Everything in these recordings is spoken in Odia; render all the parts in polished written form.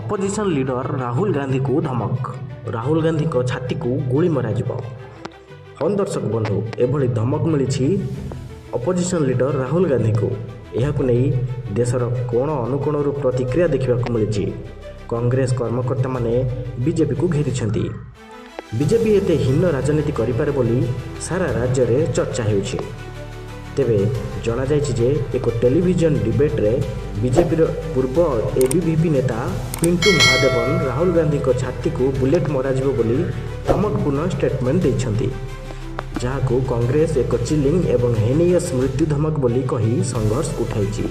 ଅପୋଜିସନ୍ ଲିଡର ରାହୁଲ ଗାନ୍ଧୀକୁ ଧମକ। ରାହୁଲ ଗାନ୍ଧୀଙ୍କ ଛାତିକୁ ଗୁଳି ମରାଯିବ। ହଁ ଦର୍ଶକ ବନ୍ଧୁ, ଏଭଳି ଧମକ ମିଳିଛି ଅପୋଜିସନ୍ ଲିଡର ରାହୁଲ ଗାନ୍ଧୀଙ୍କୁ। ଏହାକୁ ନେଇ ଦେଶର କୋଣ ଅନୁକୋଣରୁ ପ୍ରତିକ୍ରିୟା ଦେଖିବାକୁ ମିଳିଛି। କଂଗ୍ରେସ କର୍ମକର୍ତ୍ତାମାନେ ବିଜେପିକୁ ଘେରିଛନ୍ତି। ବିଜେପି ଏତେ ହୀନ ରାଜନୀତି କରିପାରେ ବୋଲି ସାରା ରାଜ୍ୟରେ ଚର୍ଚ୍ଚା ହେଉଛି। ତେବେ ଜଣାଯାଇଛି ଯେ ଏକ ଟେଲିଭିଜନ ଡିବେଟ୍ରେ ବିଜେପିର ପୂର୍ବ ଏବିଭିପି ନେତା ପିଣ୍ଟୁ ମହାଦେବନ ରାହୁଲ ଗାନ୍ଧୀଙ୍କ ଛାତିକୁ ବୁଲେଟ୍ ମରାଯିବ ବୋଲି ଧମକପୂର୍ଣ୍ଣ ଷ୍ଟେଟମେଣ୍ଟ ଦେଇଛନ୍ତି, ଯାହାକୁ କଂଗ୍ରେସ ଏକ ଚିଲିଂ ଏବଂ ହେନିୟସ୍ ମୃତ୍ୟୁ ଧମକ ବୋଲି କହି ସଂଘର୍ଷ ଉଠାଇଛି।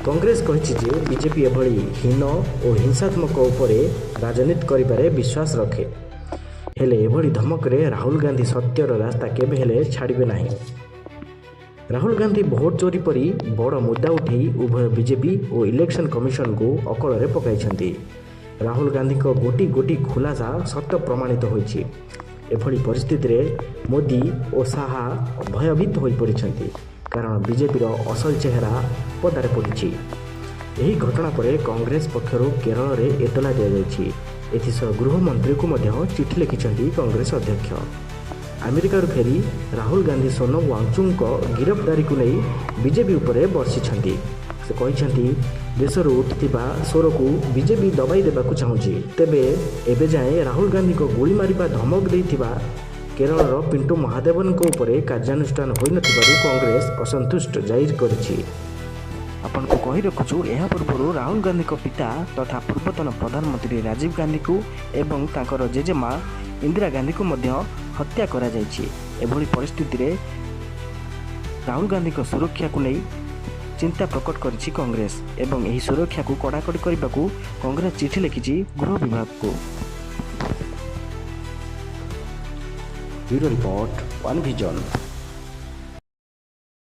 କଂଗ୍ରେସ କହିଛି ଯେ ବିଜେପି ଏଭଳି ହୀନ ଓ ହିଂସାତ୍ମକ ଉପରେ ରାଜନୀତି କରିବାରେ ବିଶ୍ୱାସ ରଖେ। ହେଲେ ଏଭଳି ଧମକରେ ରାହୁଲ ଗାନ୍ଧୀ ସତ୍ୟର ରାସ୍ତା କେବେ ହେଲେ ଛାଡ଼ିବେ ନାହିଁ। ରାହୁଲ ଗାନ୍ଧୀ ଭୋଟ ଚୋରି ପରି ବଡ଼ ମୁଦ୍ଦା ଉଠାଇ ଉଭୟ ବିଜେପି ଓ ଇଲେକ୍ସନ କମିଶନକୁ ଅକଳରେ ପକାଇଛନ୍ତି। ରାହୁଲ ଗାନ୍ଧୀଙ୍କ ଗୋଟି ଗୋଟି ଖୁଲାସା ସତ୍ୟ ପ୍ରମାଣିତ ହୋଇଛି। ଏଭଳି ପରିସ୍ଥିତିରେ ମୋଦି ଓ ଶାହା ଭୟଭୀତ ହୋଇପଡ଼ିଛନ୍ତି, କାରଣ ବିଜେପିର ଅସଲ ଚେହେରା ପଦାରେ ପଡ଼ିଛି। ଏହି ଘଟଣା ପରେ କଂଗ୍ରେସ ପକ୍ଷରୁ କେରଳରେ ଏତଲା ଦିଆଯାଇଛି। ଏଥିସହ ଗୃହମନ୍ତ୍ରୀଙ୍କୁ ମଧ୍ୟ ଚିଠି ଲେଖିଛନ୍ତି କଂଗ୍ରେସ ଅଧ୍ୟକ୍ଷ। ଆମେରିକାରୁ ଫେରି ରାହୁଲ ଗାନ୍ଧୀ ସୋନମ ୱାଙ୍ଗଚୁକଙ୍କ ଗିରଫଦାରୀକୁ ନେଇ ବିଜେପି ଉପରେ ବର୍ଷିଛନ୍ତି। ସେ କହିଛନ୍ତି ଦେଶରୁ ଉଠିଥିବା ସ୍ୱରକୁ ବିଜେପି ଦବାଇ ଦେବାକୁ ଚାହୁଁଛି। ତେବେ ଏବେ ଯାଏଁ ରାହୁଲ ଗାନ୍ଧୀଙ୍କ ଗୁଳି ମାରିବା ଧମକ ଦେଇଥିବା କେରଳର ପିଣ୍ଟୁ ମହାଦେବନଙ୍କ ଉପରେ କାର୍ଯ୍ୟାନୁଷ୍ଠାନ ହୋଇନଥିବାରୁ କଂଗ୍ରେସ ଅସନ୍ତୁଷ୍ଟ ଜାହିର କରିଛି। ଆପଣଙ୍କୁ କହି ରଖୁଛୁ, ଏହା ପୂର୍ବରୁ ରାହୁଲ ଗାନ୍ଧୀଙ୍କ ପିତା ତଥା ପୂର୍ବତନ ପ୍ରଧାନମନ୍ତ୍ରୀ ରାଜୀବ ଗାନ୍ଧୀଙ୍କୁ ଏବଂ ତାଙ୍କର ଜେଜେମା ଇନ୍ଦିରା ଗାନ୍ଧୀଙ୍କୁ ମଧ୍ୟ ହତ୍ୟା କରାଯାଇଛି। ଏଭଳି ପରିସ୍ଥିତିରେ ରାହୁଲ ଗାନ୍ଧୀଙ୍କ ସୁରକ୍ଷାକୁ ନେଇ ଚିନ୍ତା ପ୍ରକଟ କରିଛି କଂଗ୍ରେସ ଏବଂ ଏହି ସୁରକ୍ଷାକୁ କଡ଼ାକଡ଼ି କରିବାକୁ କଂଗ୍ରେସ ଚିଠି ଲେଖିଛି ଗୃହ ବିଭାଗକୁ। Bureau report, one vision.